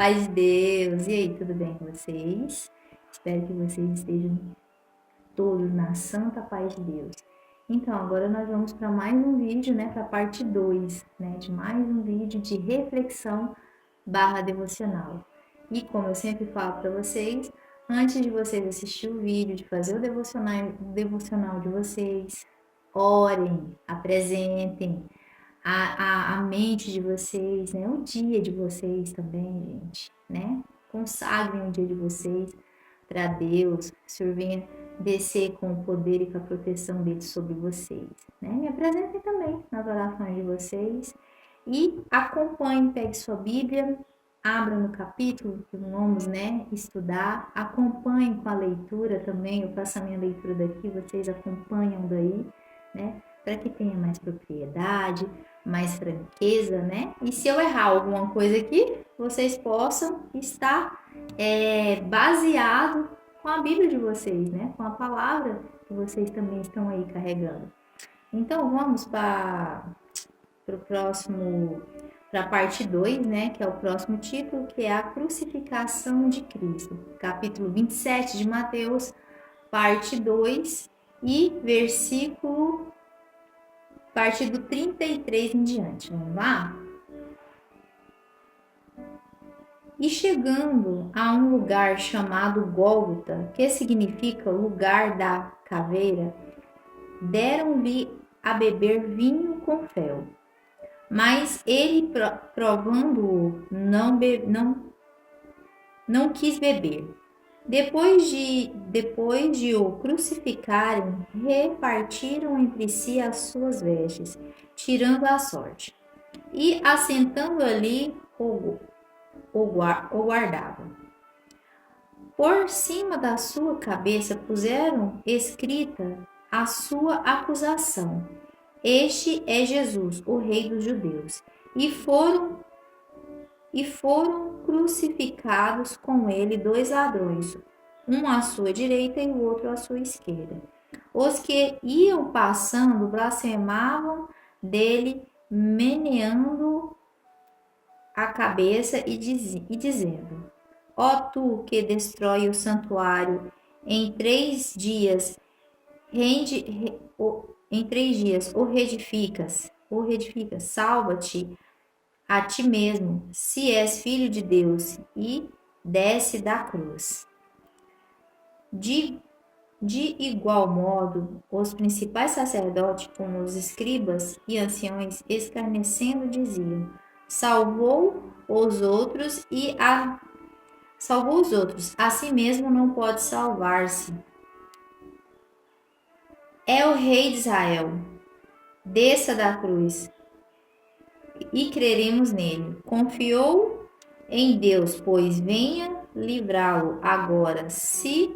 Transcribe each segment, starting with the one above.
Paz de Deus! E aí, tudo bem com vocês? Espero que vocês estejam todos na santa paz de Deus. Então, agora nós vamos para mais um vídeo, né, para a parte 2, né, de mais um vídeo de reflexão barra devocional. E como eu sempre falo para vocês, antes de vocês assistir o vídeo, de fazer o devocional de vocês, orem, apresentem a mente de vocês, né? O dia de vocês também, gente, né? Consagrem o dia de vocês para Deus, que o Senhor venha descer com o poder e com a proteção dele sobre vocês, né? Me apresentem também nas orações de vocês e acompanhe, pegue sua Bíblia, abra no capítulo que vamos, né, estudar, acompanhe com a leitura também, eu faço a minha leitura daqui, vocês acompanham daí, né, para que tenha mais propriedade, mais franqueza, né? E se eu errar alguma coisa aqui, vocês possam estar baseado com a Bíblia de vocês, né? Com a palavra que vocês também estão aí carregando. Então vamos para o próximo, para a parte 2, né? Que é o próximo título, que é a crucificação de Cristo. Capítulo 27 de Mateus, parte 2 e versículo a partir do 33 em diante. Vamos lá? E chegando a um lugar chamado Gólgota, que significa lugar da caveira, deram-lhe a beber vinho com fel. Mas ele, provando-o, não quis beber. Depois de o crucificarem, repartiram entre si as suas vestes, tirando a sorte, e assentando ali o guardavam. Por cima da sua cabeça puseram escrita a sua acusação: Este é Jesus, o Rei dos Judeus. E foram crucificados com ele 2 ladrões, um à sua direita e o outro à sua esquerda. Os que iam passando blasfemavam dele, meneando a cabeça e dizendo: Ó tu que destrói o santuário, em 3 dias o reedificas, salva-te a ti mesmo, se és filho de Deus, e desce da cruz. De igual modo, os principais sacerdotes, como os escribas e anciões, escarnecendo, diziam: salvou os outros, a si mesmo não pode salvar-se. É o Rei de Israel. Desça da cruz e creremos nele. Confiou em Deus, pois venha livrá-lo agora, se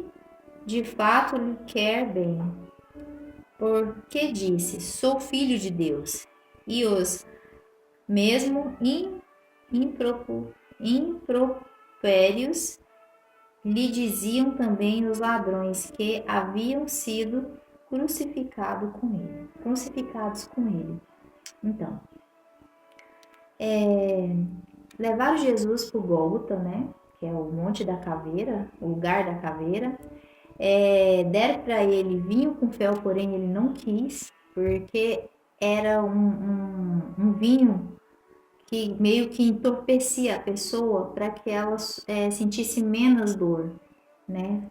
de fato lhe quer bem. Porque disse: sou filho de Deus. E os mesmo impropérios lhe diziam também os ladrões que haviam sido crucificados com ele. Então, levaram Jesus para o Gólgota, né? Que é o Monte da Caveira, o lugar da caveira. Deram para ele vinho com fel, porém ele não quis, porque era um vinho que meio que entorpecia a pessoa para que ela sentisse menos dor, né?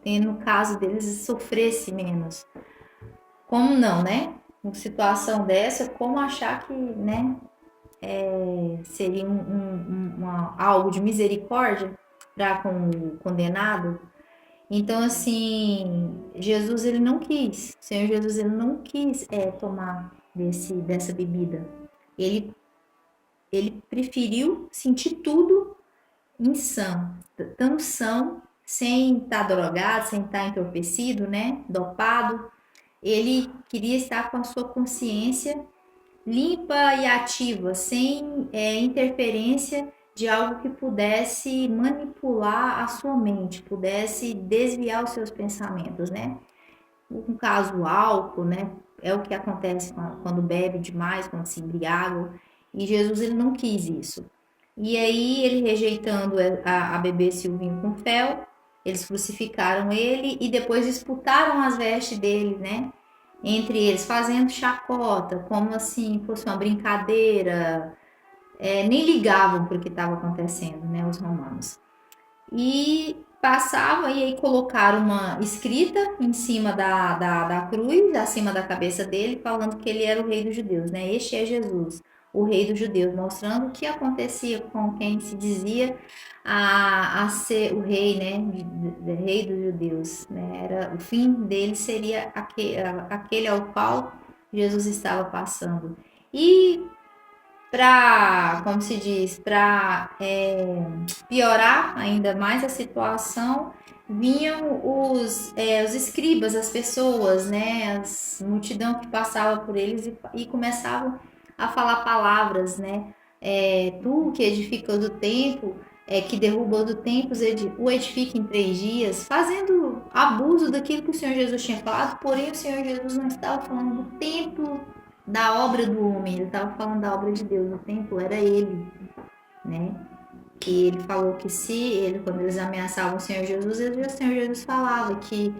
E no caso deles, sofresse menos. Como não, né? Uma situação dessa, como achar que, né, seria algo de misericórdia para com o condenado? Então, assim, Jesus, ele não quis, o Senhor Jesus, ele não quis tomar dessa bebida. Ele preferiu sentir tudo em sã, estando são, sem estar drogado, sem estar entorpecido, né, dopado. Ele queria estar com a sua consciência limpa e ativa, sem interferência de algo que pudesse manipular a sua mente, pudesse desviar os seus pensamentos, né? No caso, o álcool, né? É o que acontece quando bebe demais, quando se embriaga. E Jesus, ele não quis isso. E aí, ele rejeitando a beber-se o vinho com fel, eles crucificaram ele e depois disputaram as vestes dele, né? Entre eles, fazendo chacota, como assim fosse uma brincadeira, nem ligavam para o que estava acontecendo, né? Os romanos. E passavam e aí colocaram uma escrita em cima da cruz, acima da cabeça dele, falando que ele era o rei dos judeus, né? Este é Jesus, o rei dos judeus, mostrando o que acontecia com quem se dizia a ser o rei, né? Rei dos judeus, né? Era, o fim dele seria aquele ao qual Jesus estava passando. E para, como se diz, para piorar ainda mais a situação, vinham os escribas, as pessoas, né, as multidão que passava por eles e começavam a falar palavras, né, tu que edificas o templo, que derrubou do templo, o edifica em 3 dias, fazendo abuso daquilo que o Senhor Jesus tinha falado, porém o Senhor Jesus não estava falando do templo da obra do homem, ele estava falando da obra de Deus, o templo era ele, né? E ele falou que quando eles ameaçavam o Senhor Jesus, o Senhor Jesus falava que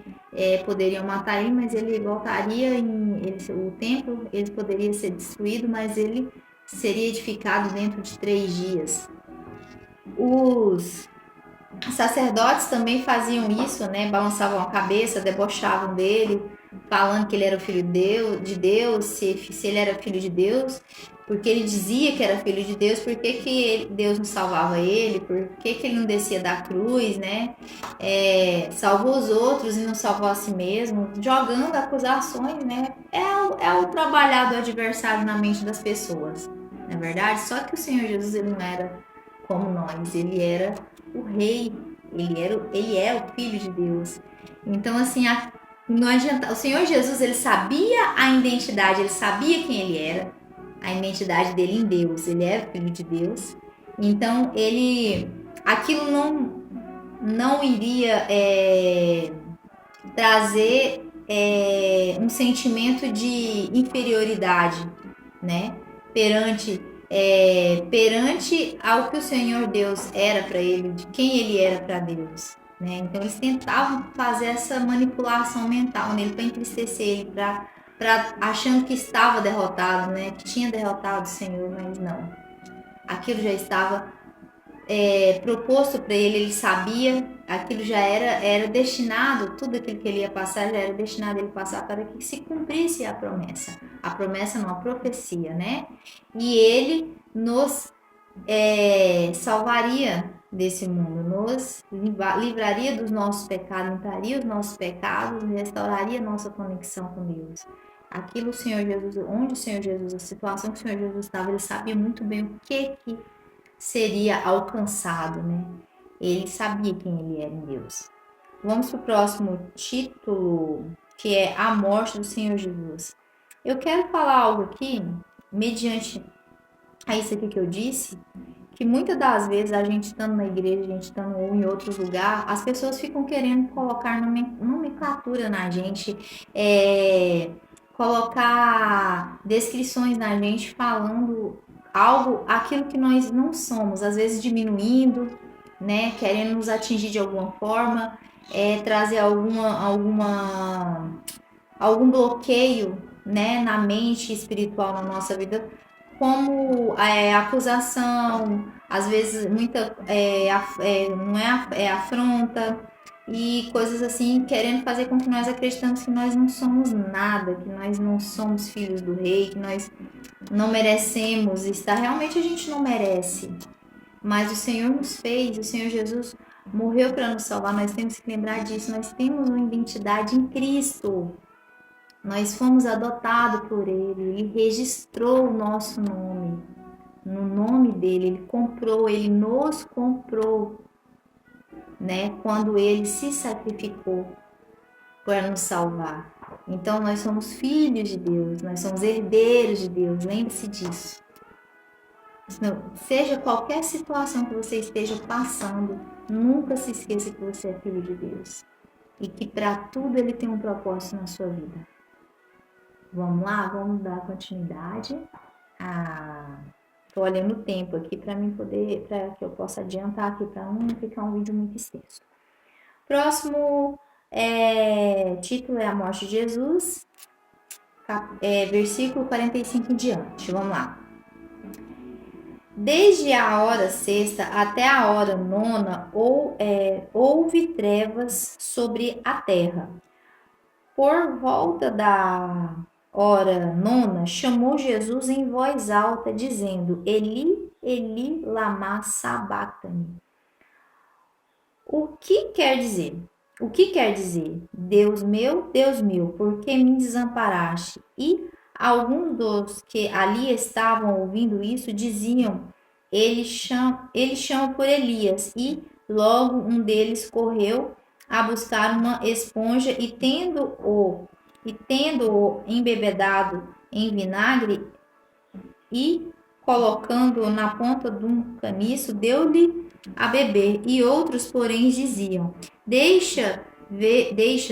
poderiam matar ele, mas ele voltaria o templo, ele poderia ser destruído, mas ele seria edificado dentro de 3 dias. Os sacerdotes também faziam isso, né? Balançavam a cabeça, debochavam dele, falando que ele era o filho de Deus, se ele era filho de Deus, porque ele dizia que era filho de Deus, por que Deus não salvava ele, por que ele não descia da cruz, né? Salvou os outros e não salvou a si mesmo, jogando acusações, né? É o trabalhar do adversário na mente das pessoas, não é verdade? Só que o Senhor Jesus, ele não era como nós, ele era o rei, ele é o filho de Deus. Então, assim, não adianta. O Senhor Jesus, ele sabia a identidade, ele sabia quem ele era, a identidade dele em Deus. Ele era filho de Deus. Então, aquilo não iria trazer um sentimento de inferioridade, né? Perante ao que o Senhor Deus era para ele, de quem ele era para Deus. Né? Então eles tentavam fazer essa manipulação mental nele para entristecer ele, achando que estava derrotado, né? Que tinha derrotado o Senhor, mas não. Aquilo já estava proposto para ele, ele sabia, aquilo já era destinado, tudo aquilo que ele ia passar já era destinado a ele passar para que se cumprisse a promessa não, a profecia, né? E ele nos salvaria desse mundo, nos livraria dos nossos pecados, limparia os nossos pecados, restauraria a nossa conexão com Deus. Aquilo o Senhor Jesus, onde o Senhor Jesus, a situação que o Senhor Jesus estava, ele sabia muito bem o que seria alcançado, né? Ele sabia quem ele era em Deus. Vamos para o próximo título, que é a morte do Senhor Jesus. Eu quero falar algo aqui, mediante a isso aqui que eu disse, que muitas das vezes a gente estando na igreja, a gente estando em outros lugares, as pessoas ficam querendo colocar nomenclatura na gente, colocar descrições na gente falando aquilo que nós não somos, às vezes diminuindo, né, querendo nos atingir de alguma forma, trazer algum bloqueio, né, na mente espiritual na nossa vida, como acusação, às vezes muita não é afronta e coisas assim, querendo fazer com que nós acreditamos que nós não somos nada, que nós não somos filhos do rei, que nós não merecemos estar. Realmente a gente não merece, mas o Senhor nos fez, o Senhor Jesus morreu para nos salvar. Nós temos que lembrar disso. Nós temos uma identidade em Cristo. Nós fomos adotados por Ele. Ele registrou o nosso nome no nome dele. Ele nos comprou, né? Quando Ele se sacrificou para nos salvar. Então nós somos filhos de Deus, nós somos herdeiros de Deus. Lembre-se disso. Seja qualquer situação que você esteja passando, nunca se esqueça que você é filho de Deus e que para tudo Ele tem um propósito na sua vida. Vamos lá, vamos dar continuidade a Tô olhando o tempo aqui para que eu possa adiantar aqui para não ficar um vídeo muito extenso. Próximo título é a morte de Jesus, versículo 45 em diante. Vamos lá. Desde a hora sexta até a hora nona, houve trevas sobre a terra. Por volta da hora nona, chamou Jesus em voz alta, dizendo: Eli, Eli, lama sabachthani. O que quer dizer? O que quer dizer? Deus meu, por que me desamparaste? E alguns dos que ali estavam ouvindo isso diziam: ele chama por Elias. E logo um deles correu a buscar uma esponja e tendo-o embebedado em vinagre e colocando-o na ponta de um caniço, deu-lhe a beber. E outros, porém, diziam: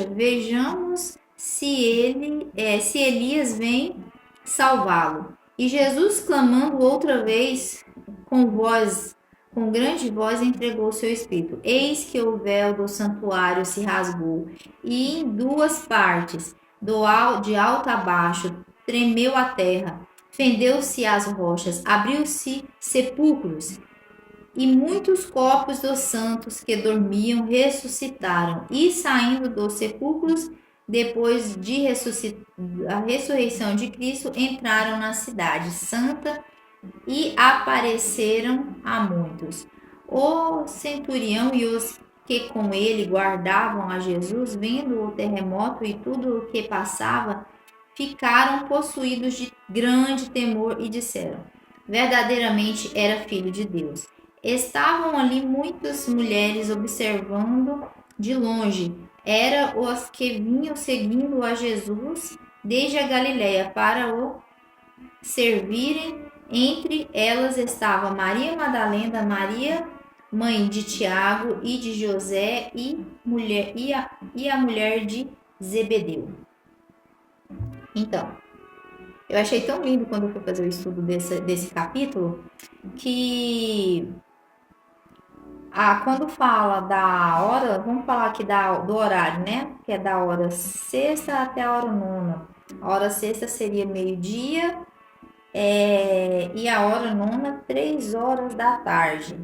vejamos se Elias vem salvá-lo. E Jesus, clamando outra vez com grande voz, entregou seu espírito. Eis que o véu do santuário se rasgou, e em duas partes, de alto a baixo, tremeu a terra, fendeu-se as rochas, abriu-se sepulcros, e muitos corpos dos santos que dormiam ressuscitaram, e saindo dos sepulcros, depois de a ressurreição de Cristo, entraram na cidade santa e apareceram a muitos. O centurião e os que com ele guardavam a Jesus, vendo o terremoto e tudo o que passava, ficaram possuídos de grande temor e disseram: verdadeiramente era filho de Deus. Estavam ali muitas mulheres observando de longe. Eram os que vinham seguindo a Jesus desde a Galiléia para o servirem. Entre elas estava Maria Madalena, Maria, mãe de Tiago e de José, e a mulher de Zebedeu. Então, eu achei tão lindo quando eu fui fazer o estudo desse capítulo, que quando fala da hora, vamos falar aqui do horário, né? Que é da hora sexta até a hora nona. A hora sexta seria meio-dia, e a hora nona, 3 horas da tarde,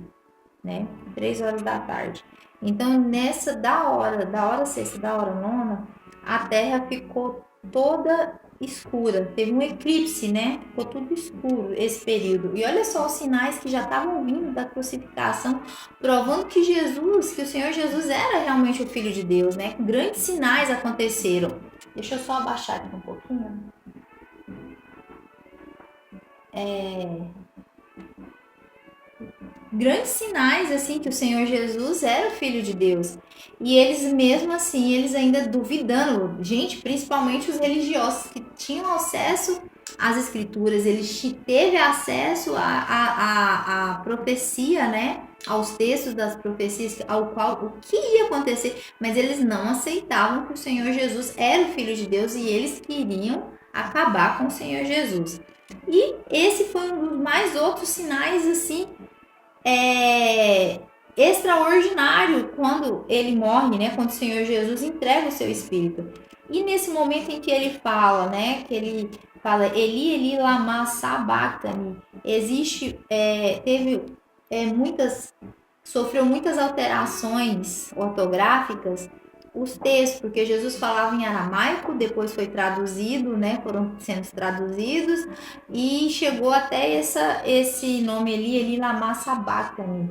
né? 3 horas da tarde. Então, nessa da hora sexta, da hora nona, a terra ficou toda escura. Teve um eclipse, né? Ficou tudo escuro esse período. E olha só os sinais que já estavam vindo da crucificação, provando que o Senhor Jesus era realmente o Filho de Deus, né? Grandes sinais aconteceram. Deixa eu só abaixar aqui um pouquinho. Grandes sinais assim que o Senhor Jesus era o Filho de Deus. E eles mesmo assim, eles ainda duvidando, gente, principalmente os religiosos que tinham acesso às escrituras, eles teve acesso à profecia, né? Aos textos das profecias, o que ia acontecer, mas eles não aceitavam que o Senhor Jesus era o Filho de Deus e eles queriam acabar com o Senhor Jesus. E esse foi um dos mais outros sinais assim extraordinário quando ele morre, né? Quando o Senhor Jesus entrega o seu espírito. E nesse momento em que ele fala, né? Que ele fala Eli, Eli, lama sabachthani. Sofreu muitas alterações ortográficas os textos, porque Jesus falava em aramaico, depois foi traduzido, né? Foram sendo traduzidos e chegou até esse nome Eli, Eli, lama sabachthani.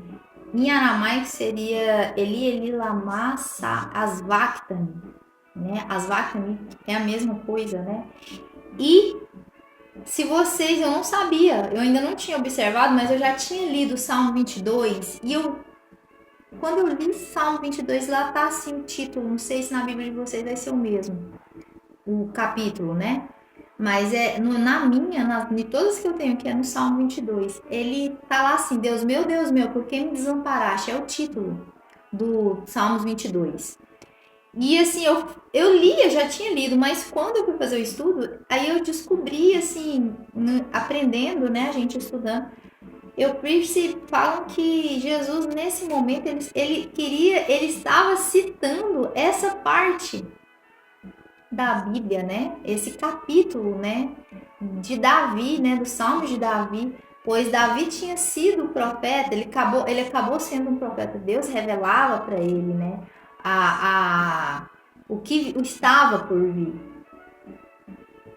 Em aramaico seria Eli, Eli, lama asvacthani, né? Asvacthani é a mesma coisa, né? E se vocês, eu não sabia, eu ainda não tinha observado, mas eu já tinha lido o Salmo 22 e quando eu li Salmo 22, lá tá assim o título, não sei se na Bíblia de vocês vai ser o mesmo, o capítulo, né? Mas de todas que eu tenho, que é no Salmo 22, ele tá lá assim, Deus meu, por que me desamparaste? É o título do Salmos 22. E assim, eu já tinha lido, mas quando eu fui fazer o estudo, aí eu descobri assim, aprendendo, né, a gente estudando, falam que Jesus nesse momento ele estava citando essa parte da Bíblia, né? Esse capítulo, né? De Davi, né? Do Salmo de Davi, pois Davi tinha sido profeta, ele acabou sendo um profeta. Deus revelava para ele, né? O que estava por vir.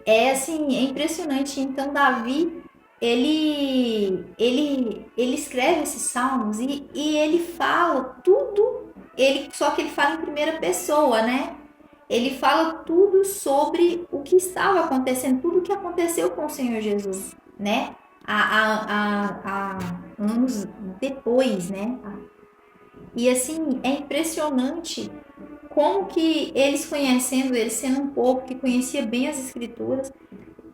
É assim, é impressionante. Então Davi ele escreve esses salmos e ele fala tudo, só que ele fala em primeira pessoa, né? Ele fala tudo sobre o que estava acontecendo, tudo o que aconteceu com o Senhor Jesus, né? Há anos depois, né? E assim, é impressionante como que eles conhecendo, ele sendo um povo que conhecia bem as escrituras.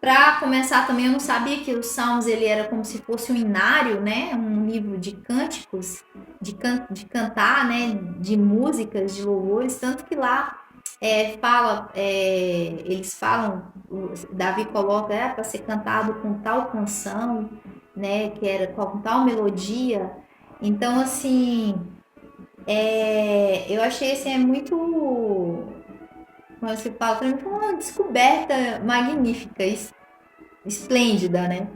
Para começar também, eu não sabia que os Salmos ele era como se fosse um inário, né? Um livro de cânticos, de cantar, né? De músicas, de louvores, tanto que lá eles falam, Davi coloca para ser cantado com tal canção, né? Que era com tal melodia. Então, assim, eu achei assim, é muito. Como você fala, para mim foi uma descoberta magnífica, esplêndida, né?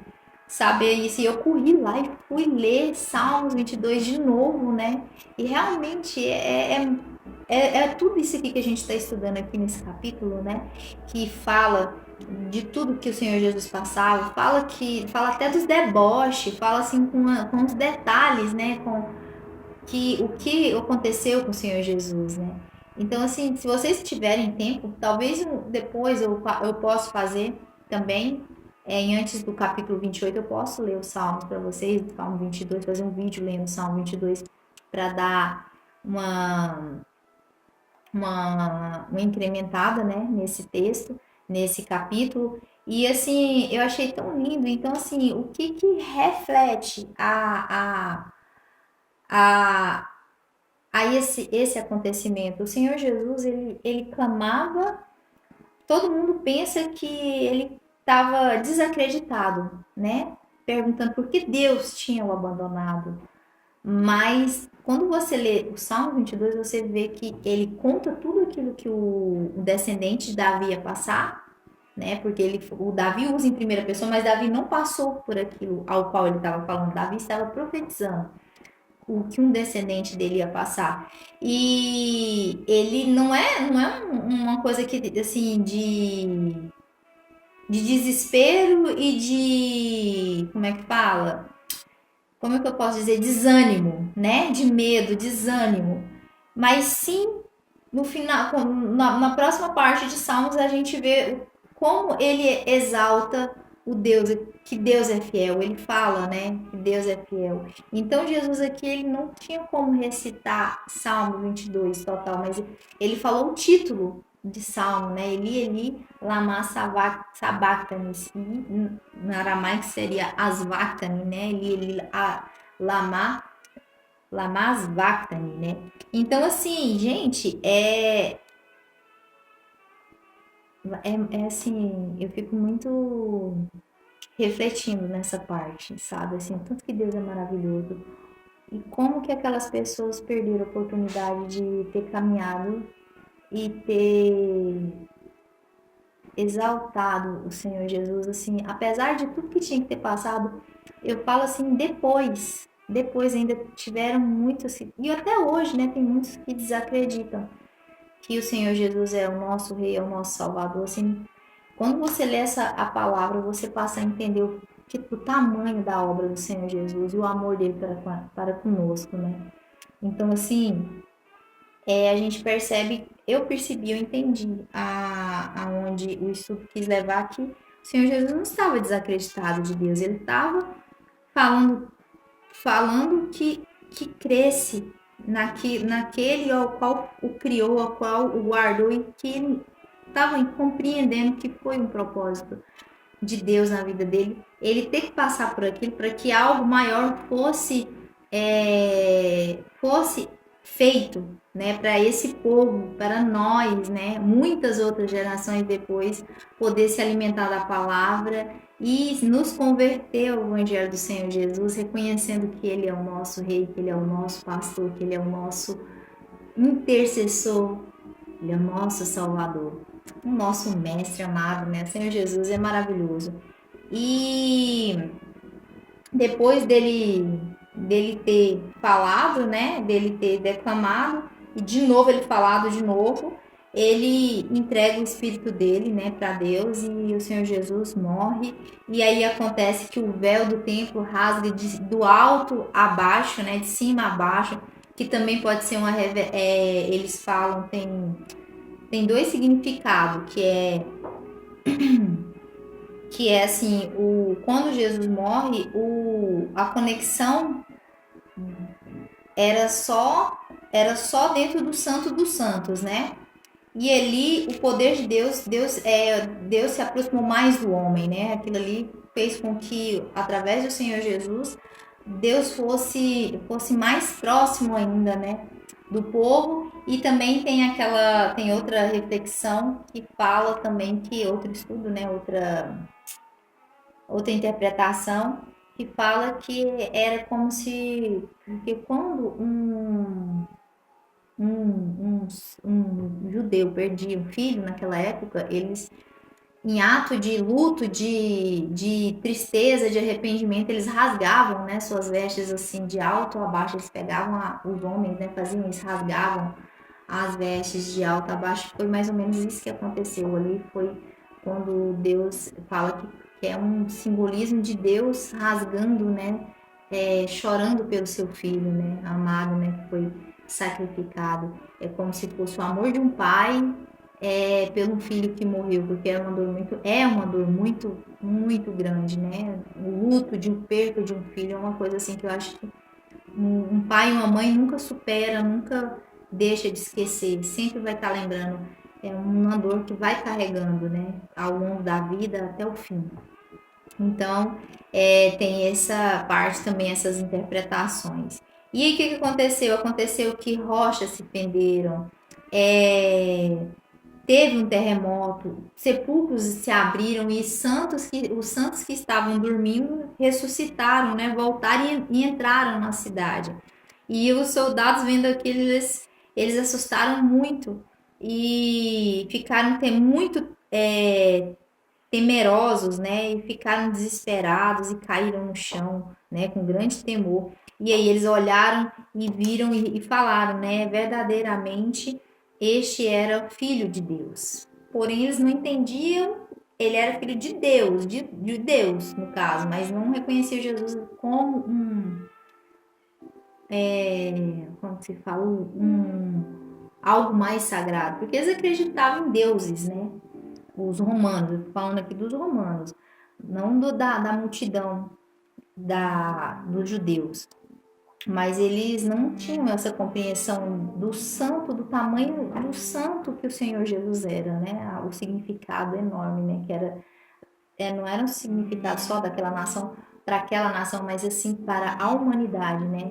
Saber isso. E eu corri lá e fui ler Salmos 22 de novo, né? E realmente é tudo isso aqui que a gente está estudando aqui nesse capítulo, né? Que fala de tudo que o Senhor Jesus passava, fala até dos deboches, fala assim com os detalhes, né? Com o que aconteceu com o Senhor Jesus, né? Então, assim, se vocês tiverem tempo, talvez depois eu possa fazer também, antes do capítulo 28, eu posso ler os Salmos para vocês, do Salmo 22, fazer um vídeo lendo o Salmo 22 para dar uma incrementada, né, nesse texto, nesse capítulo. E, assim, eu achei tão lindo. Então, assim, o que reflete a esse acontecimento? O Senhor Jesus, ele clamava, todo mundo pensa que ele estava desacreditado, né? Perguntando por que Deus tinha o abandonado. Mas quando você lê o Salmo 22, você vê que ele conta tudo aquilo que o descendente de Davi ia passar, né? Porque o Davi usa em primeira pessoa, mas Davi não passou por aquilo ao qual ele estava falando. Davi estava profetizando o que um descendente dele ia passar. E ele não é uma coisa que assim de desespero e de, como é que fala? Como é que eu posso dizer? Desânimo, né? De medo, desânimo. Mas sim, no final, na próxima parte de Salmos, a gente vê como ele exalta o Deus, que Deus é fiel. Ele fala, né? Que Deus é fiel. Então, Jesus aqui, ele não tinha como recitar Salmo 22 total, mas ele falou o título de Salmo, né? Eli, lama sabachthani. No aramaico seria asvactani, né? Eli, lama asvactani, né? Então, assim, gente, assim, eu fico muito refletindo nessa parte, sabe? Assim, tanto que Deus é maravilhoso e como que aquelas pessoas perderam a oportunidade de ter caminhado e ter exaltado o Senhor Jesus, assim, apesar de tudo que tinha que ter passado, eu falo assim, depois ainda tiveram muitos, e até hoje, né, tem muitos que desacreditam que o Senhor Jesus é o nosso Rei, é o nosso Salvador, assim, quando você lê a palavra, você passa a entender o tamanho da obra do Senhor Jesus e o amor dele para conosco, né? Então, assim, a gente percebe, eu percebi, eu entendi aonde o estudo quis levar que o Senhor Jesus não estava desacreditado de Deus, ele estava falando que cresce naquele ao qual o criou, ao qual o guardou e que estava compreendendo que foi um propósito de Deus na vida dele, ele ter que passar por aquilo para que algo maior fosse feito, né, para esse povo, para nós, né, muitas outras gerações depois, poder se alimentar da palavra e nos converter ao Evangelho do Senhor Jesus, reconhecendo que Ele é o nosso Rei, que Ele é o nosso pastor, que Ele é o nosso intercessor, Ele é o nosso Salvador, o nosso Mestre amado, né? O Senhor Jesus é maravilhoso. E depois dele ter falado, né? Dele ter declamado, e de novo ele falado de novo, ele entrega o espírito dele, né, para Deus, e o Senhor Jesus morre. E aí acontece que o véu do templo rasga do alto a baixo, né, de cima a baixo, que também pode ser eles falam, tem dois significados, que é assim, quando Jesus morre, a conexão era só dentro do Santo dos Santos, né? E ali o poder de Deus se aproximou mais do homem, né? Aquilo ali fez com que, através do Senhor Jesus, Deus fosse mais próximo ainda, né? Do povo. E também tem outra reflexão que fala também que outro estudo, né? Outra interpretação que fala que era como se, porque quando um judeu perdia um filho naquela época, eles, em ato de luto, de tristeza, de arrependimento, eles rasgavam, né, suas vestes assim de alto a baixo, eles pegavam os homens, né, faziam isso, rasgavam as vestes de alto a baixo. Foi mais ou menos isso que aconteceu ali, foi quando Deus fala que é um simbolismo de Deus rasgando, né, chorando pelo seu filho, né, amado, né, que foi sacrificado. É como se fosse o amor de um pai pelo filho que morreu, porque é uma dor muito, muito grande, né? O luto de perda de um filho é uma coisa assim que eu acho que um pai e uma mãe nunca supera, nunca deixa de esquecer, sempre vai estar lembrando. É uma dor que vai carregando, né? Ao longo da vida até o fim. Então, tem essa parte também, essas interpretações. E aí, o que aconteceu? Aconteceu que rochas se fenderam, teve um terremoto, sepulcros se abriram e os santos que estavam dormindo ressuscitaram, né? Voltaram e entraram na cidade. E os soldados vendo aquilo, eles assustaram muito e ficaram muito temerosos, né? E ficaram desesperados e caíram no chão, né? Com grande temor. E aí eles olharam e viram e falaram, né? Verdadeiramente este era filho de Deus. Porém eles não entendiam. Ele era filho de Deus, de Deus no caso, mas não reconheciam Jesus como como se fala, algo mais sagrado, porque eles acreditavam em deuses, né? Os romanos, falando aqui dos romanos, não da multidão dos judeus, mas eles não tinham essa compreensão do santo, do tamanho do santo que o Senhor Jesus era, né? O significado enorme, né? Que não era um significado só daquela nação, para aquela nação, mas assim para a humanidade, né?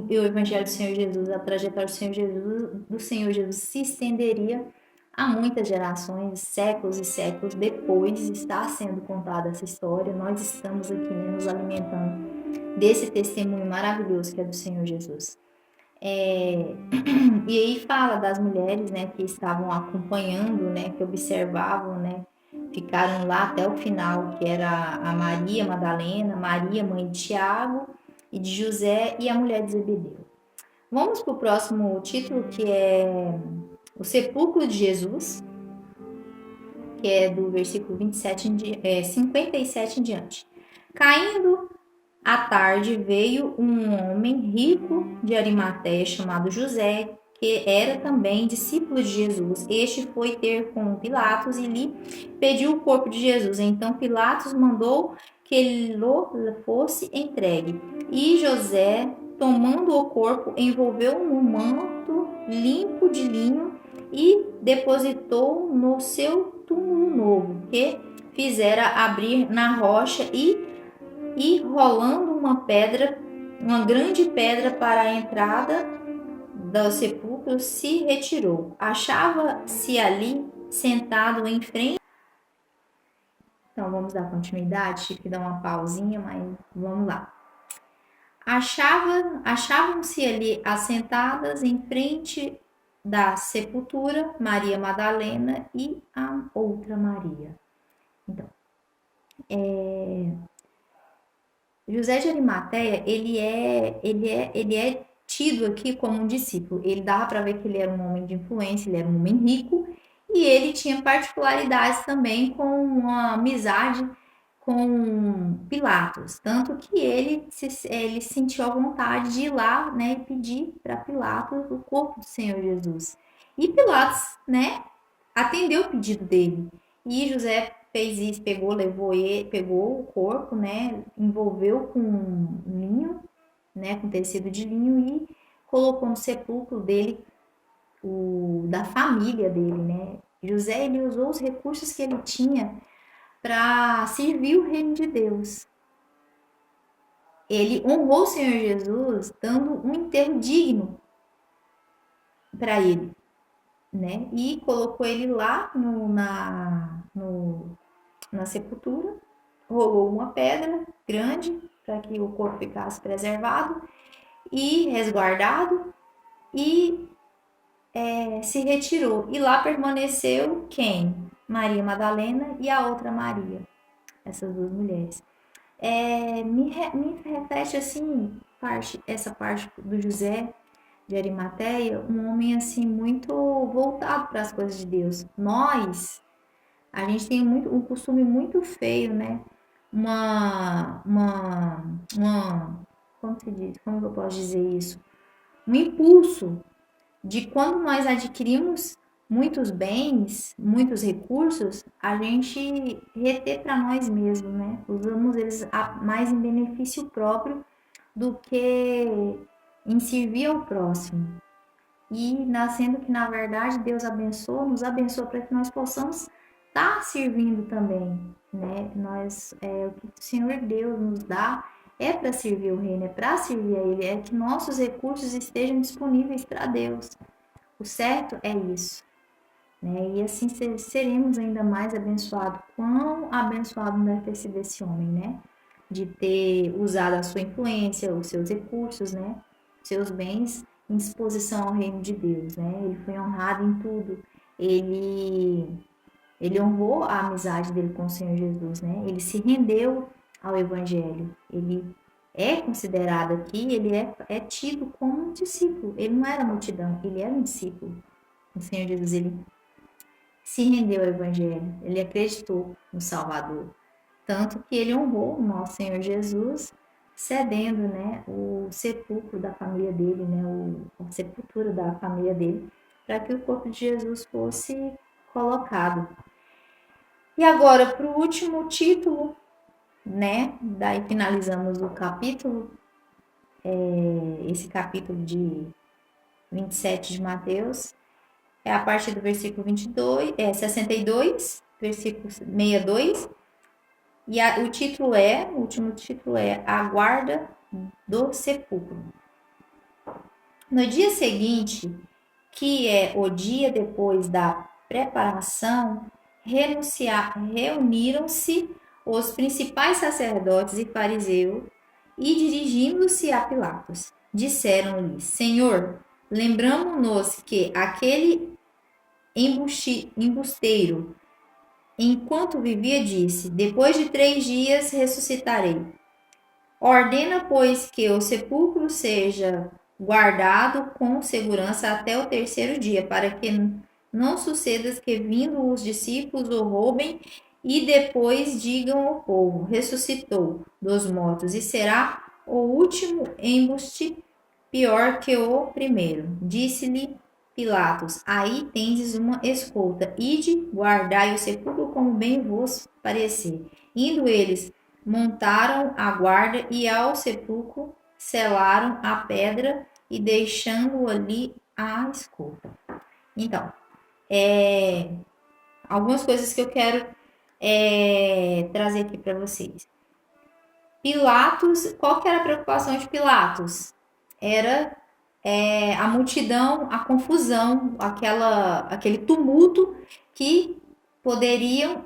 E o Evangelho do Senhor Jesus, a trajetória do Senhor Jesus se estenderia há muitas gerações, séculos e séculos depois está sendo contada essa história. Nós estamos aqui, né, nos alimentando desse testemunho maravilhoso que é do Senhor Jesus. E aí fala das mulheres, né, que estavam acompanhando, né, que observavam, né, ficaram lá até o final, que era a Maria Madalena, Maria, mãe de Tiago e de José, e a mulher de Zebedeu. Vamos para o próximo título, que é o sepulcro de Jesus, que é do versículo 57 em diante. Caindo à tarde, veio um homem rico de Arimateia, chamado José, que era também discípulo de Jesus. Este foi ter com Pilatos e lhe pediu o corpo de Jesus. Então Pilatos mandou que ele fosse entregue. E José, tomando o corpo, envolveu num manto limpo de linho e depositou no seu túmulo novo, que fizera abrir na rocha, e rolando uma grande pedra para a entrada, do sepulcro se retirou. Achava-se ali sentado em frente. Então vamos dar continuidade, tive que dar uma pausinha, mas vamos lá. Achavam-se ali assentadas em frente da sepultura Maria Madalena e a outra Maria. Então, José de Arimateia, ele é tido aqui como um discípulo. Ele dava para ver que ele era um homem de influência, ele era um homem rico e ele tinha particularidades também com uma amizade com Pilatos, tanto que ele sentiu a vontade de ir lá, né, e pedir para Pilatos o corpo do Senhor Jesus. E Pilatos, né, atendeu o pedido dele. E José fez isso, pegou o corpo, né, envolveu com linho, né, com tecido de linho e colocou no sepulcro dele, da família dele, né. José, ele usou os recursos que ele tinha para servir o reino de Deus. Ele honrou o Senhor Jesus dando um enterro digno para ele, né? E colocou ele lá na sepultura, rolou uma pedra grande para que o corpo ficasse preservado e resguardado e se retirou. E lá permaneceu quem? Maria Madalena e a outra Maria, essas duas mulheres. Me reflete assim essa parte do José de Arimateia, um homem assim muito voltado para as coisas de Deus. A gente tem um costume muito feio, né? Como se diz? Como eu posso dizer isso? Um impulso de quando nós adquirimos muitos bens, muitos recursos, a gente reter para nós mesmos, né? Usamos eles mais em benefício próprio do que em servir ao próximo. E nascendo que, na verdade, Deus nos abençoa para que nós possamos estar servindo também, né? O que o Senhor Deus nos dá é para servir o reino, é para servir a Ele, é que nossos recursos estejam disponíveis para Deus. O certo é isso, né? E assim seremos ainda mais abençoados. Quão abençoado não deve ter sido esse homem, né? De ter usado a sua influência, os seus recursos, né? Seus bens em disposição ao reino de Deus, né? Ele foi honrado em tudo. Ele honrou a amizade dele com o Senhor Jesus, né? Ele se rendeu ao Evangelho. Ele é considerado aqui, ele é tido como um discípulo. Ele não era multidão, ele era um discípulo. O Senhor Jesus, ele se rendeu ao Evangelho, ele acreditou no Salvador. Tanto que ele honrou o nosso Senhor Jesus, cedendo, né, o sepulcro da família dele, né, a sepultura da família dele, para que o corpo de Jesus fosse colocado. E agora, para o último título, né, daí finalizamos o capítulo, esse capítulo de 27 de Mateus, é a partir do versículo 62, versículo 62, e o último título é A Guarda do Sepulcro. No dia seguinte, que é o dia depois da preparação, reuniram-se os principais sacerdotes e fariseus e, dirigindo-se a Pilatos, disseram-lhe: Senhor, lembramo-nos que aquele embusteiro, enquanto vivia, disse: Depois de 3 dias ressuscitarei. Ordena, pois, que o sepulcro seja guardado com segurança até o 3º dia, para que não suceda que, vindo os discípulos, o roubem e depois digam ao povo: ressuscitou dos mortos, e será o último embuste pior que o primeiro. Disse-lhe Pilatos: aí tendes uma escolta, ide, guardai o sepulcro como bem vos parecer. Indo eles, montaram a guarda e ao sepulcro selaram a pedra e deixando ali a escolta. Então, algumas coisas que eu quero trazer aqui para vocês. Pilatos, qual que era a preocupação de Pilatos? Era a multidão, a confusão, aquele tumulto que poderia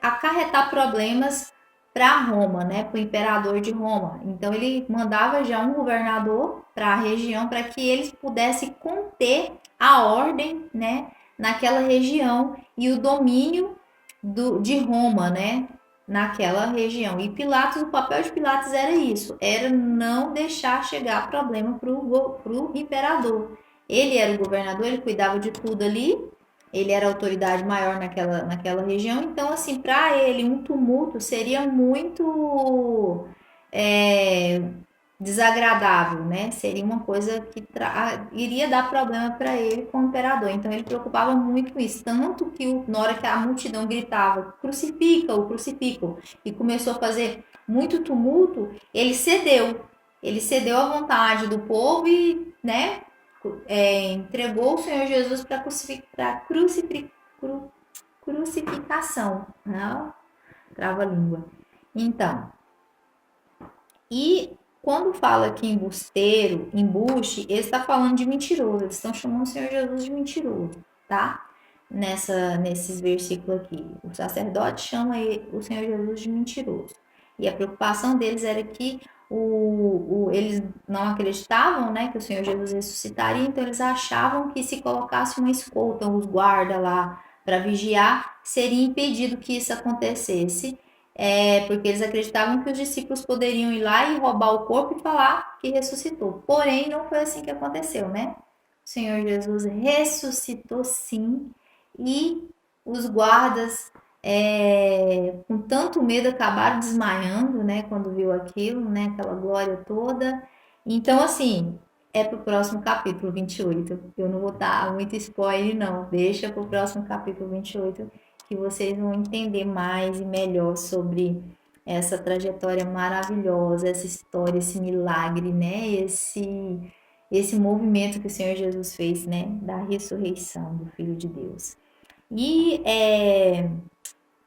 acarretar problemas para Roma, né, para o imperador de Roma. Então ele mandava já um governador para a região para que eles pudessem conter a ordem, né, naquela região e o domínio de Roma, né, naquela região. E Pilatos, o papel de Pilatos era isso, era não deixar chegar problema para o imperador. Ele era o governador, ele cuidava de tudo ali, ele era a autoridade maior naquela região, então, assim, para ele, um tumulto seria muito é, desagradável, né? Seria uma coisa que iria dar problema para ele como imperador. Então, ele preocupava muito com isso. Tanto que, na hora que a multidão gritava, crucifica-o, crucifica-o, e começou a fazer muito tumulto, ele cedeu. Ele cedeu à vontade do povo e, né, entregou o Senhor Jesus para crucificação. Não? Trava a língua. Então, e quando fala que embusteiro, embuste, ele está falando de mentiroso. Eles estão chamando o Senhor Jesus de mentiroso, tá? Nesses versículos aqui. O sacerdote chama o Senhor Jesus de mentiroso. E a preocupação deles era que eles não acreditavam, né, que o Senhor Jesus ressuscitaria, então eles achavam que se colocasse uma escolta, os guardas lá para vigiar, seria impedido que isso acontecesse, porque eles acreditavam que os discípulos poderiam ir lá e roubar o corpo e falar que ressuscitou. Porém, não foi assim que aconteceu, né? O Senhor Jesus ressuscitou sim, e os guardas, com tanto medo, acabaram desmaiando, né, quando viu aquilo, né, aquela glória toda. Então, assim, para o próximo capítulo 28. Eu não vou dar muito spoiler, não. Deixa para o próximo capítulo 28, que vocês vão entender mais e melhor sobre essa trajetória maravilhosa, essa história, esse milagre, né, esse movimento que o Senhor Jesus fez, né, da ressurreição do Filho de Deus. E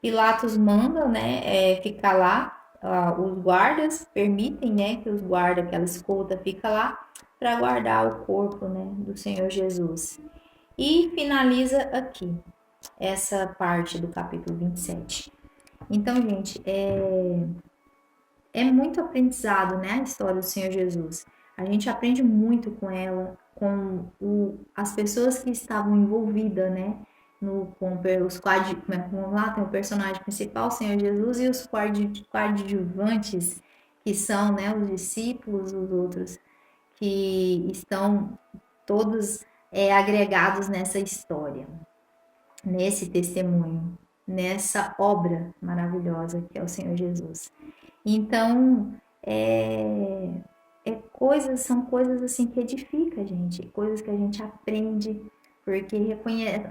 Pilatos manda, né, ficar lá, os guardas permitem, né, que os guardas, aquela escolta, fica lá para guardar o corpo, né, do Senhor Jesus. E finaliza aqui essa parte do capítulo 27. Então, gente, é muito aprendizado, né, a história do Senhor Jesus. A gente aprende muito com ela, com as pessoas que estavam envolvidas, né, com os vamos lá, tem o personagem principal, o Senhor Jesus, e os coadjuvantes, que são, né, os discípulos, os outros, que estão todos agregados nessa história, nesse testemunho, nessa obra maravilhosa que é o Senhor Jesus. Então, são coisas assim que edificam a gente, coisas que a gente aprende, porque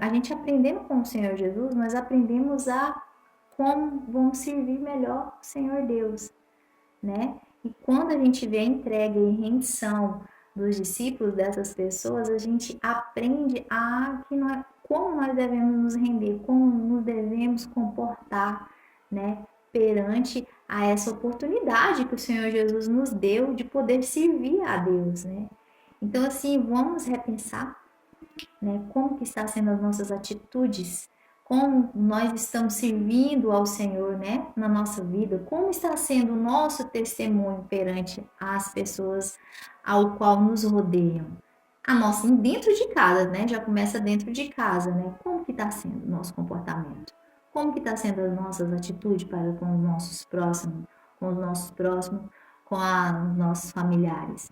a gente aprendendo com o Senhor Jesus, nós aprendemos a como vamos servir melhor o Senhor Deus, né? E quando a gente vê a entrega e rendição dos discípulos dessas pessoas, a gente aprende como nós devemos nos render, como nos devemos comportar, né? Perante a essa oportunidade que o Senhor Jesus nos deu de poder servir a Deus, né? Então, assim, vamos repensar, né? Como que está sendo as nossas atitudes, como nós estamos servindo ao Senhor, né? Na nossa vida, como está sendo o nosso testemunho perante as pessoas ao qual nos rodeiam. Dentro de casa, né? Já começa dentro de casa, né? Como que está sendo o nosso comportamento? Como que está sendo as nossas atitudes para com os nossos próximos, com os nossos familiares?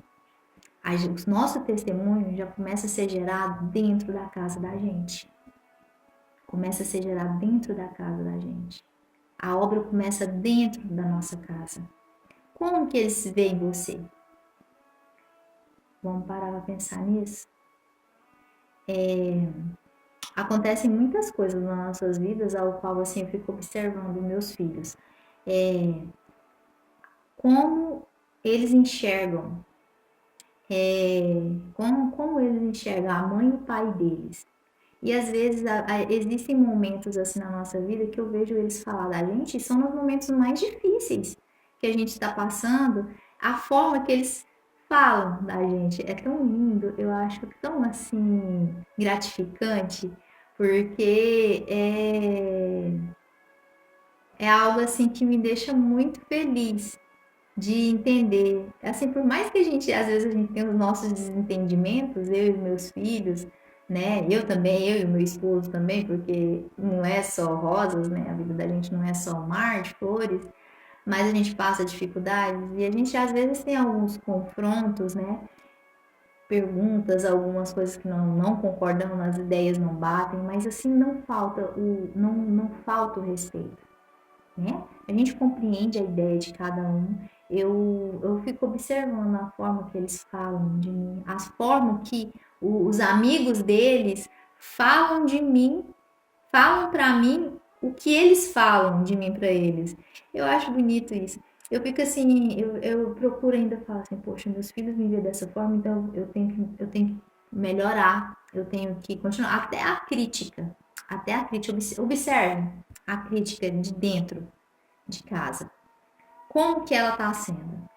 O nosso testemunho já começa a ser gerado dentro da casa da gente. Começa a ser gerado dentro da casa da gente. A obra começa dentro da nossa casa. Como que eles veem você? Vamos parar para pensar nisso? Acontecem muitas coisas nas nossas vidas, ao qual assim eu fico observando meus filhos. Como eles enxergam, como eles enxergam a mãe e o pai deles. E às vezes existem momentos assim na nossa vida que eu vejo eles falar da gente, e são nos momentos mais difíceis que a gente está passando, a forma que eles falam da gente. É tão lindo, eu acho tão assim gratificante, porque é algo assim que me deixa muito feliz de entender. Assim, por mais que a gente, às vezes, a gente tem os nossos desentendimentos, eu e meus filhos, né? Eu também, eu e meu esposo também, porque não é só rosas, né? A vida da gente não é só um mar de flores, mas a gente passa dificuldades e a gente às vezes tem alguns confrontos, né? Perguntas, algumas coisas que não concordamos, as ideias não batem, mas assim não falta o respeito, né? A gente compreende a ideia de cada um. Eu fico observando a forma que eles falam de mim, as formas que os amigos deles falam de mim, falam para mim o que eles falam de mim para eles. Eu acho bonito isso. Eu fico assim, eu procuro ainda falar assim, poxa, meus filhos me veem dessa forma, então eu tenho que melhorar, eu tenho que continuar. Até a crítica, observe a crítica de dentro de casa. Como que ela está sendo?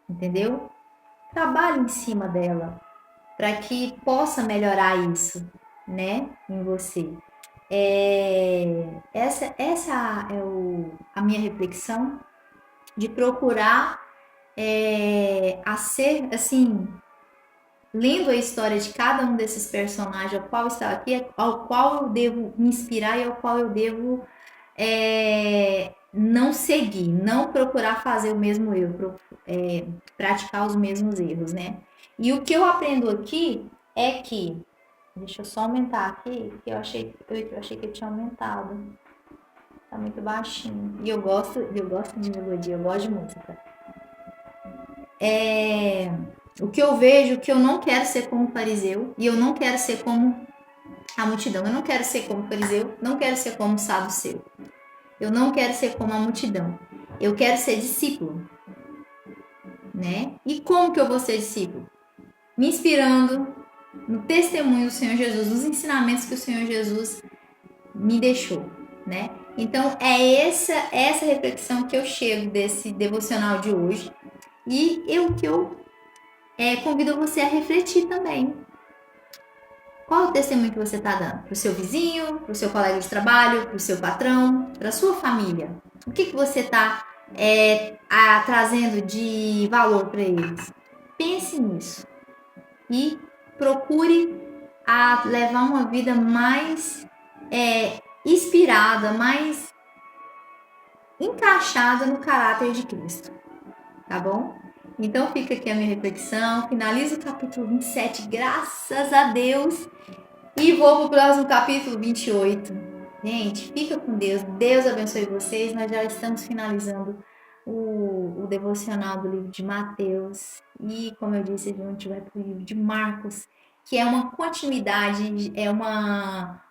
Entendeu? Trabalhe em cima dela para que possa melhorar isso, né, em você. Essa é a minha reflexão de procurar a ser assim, lendo a história de cada um desses personagens ao qual está aqui, ao qual eu devo me inspirar e ao qual eu devo não seguir, não procurar fazer o mesmo erro, praticar os mesmos erros, né? E o que eu aprendo aqui é que, deixa eu só aumentar aqui, porque eu achei que eu tinha aumentado, tá muito baixinho. E eu gosto de melodia, eu gosto de música. O que eu vejo, que eu não quero ser como o fariseu e eu não quero ser como a multidão. Eu não quero ser como o fariseu, não quero ser como o saduceu. Eu não quero ser como a multidão. Eu quero ser discípulo, né? E como que eu vou ser discípulo? Me inspirando no testemunho do Senhor Jesus, nos ensinamentos que o Senhor Jesus me deixou, né? Então é essa reflexão que eu chego desse devocional de hoje e que eu convido você a refletir também. Qual o testemunho que você está dando? Para o seu vizinho, para o seu colega de trabalho, para o seu patrão, para a sua família? O que você está trazendo de valor para eles? Pense nisso e procure levar uma vida mais inspirada, mais encaixada no caráter de Cristo, tá bom? Então fica aqui a minha reflexão, finalizo o capítulo 27, graças a Deus, e vou para o próximo capítulo 28. Gente, fica com Deus, Deus abençoe vocês, nós já estamos finalizando o devocional do livro de Mateus, e como eu disse, a gente vai para o livro de Marcos, que é uma continuidade,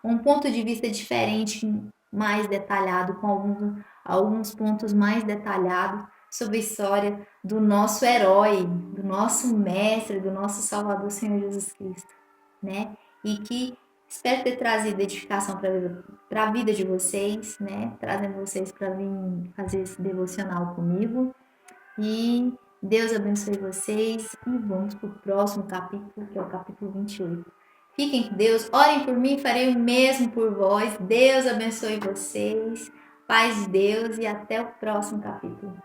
um ponto de vista diferente, mais detalhado, com alguns pontos mais detalhados sobre a história do nosso herói, do nosso mestre, do nosso Salvador, Senhor Jesus Cristo, né? E que espero ter trazido edificação para a vida de vocês, né? Trazendo vocês para vir fazer esse devocional comigo. E Deus abençoe vocês e vamos para o próximo capítulo, que é o capítulo 28. Fiquem com Deus, orem por mim, farei o mesmo por vós. Deus abençoe vocês, paz de Deus e até o próximo capítulo.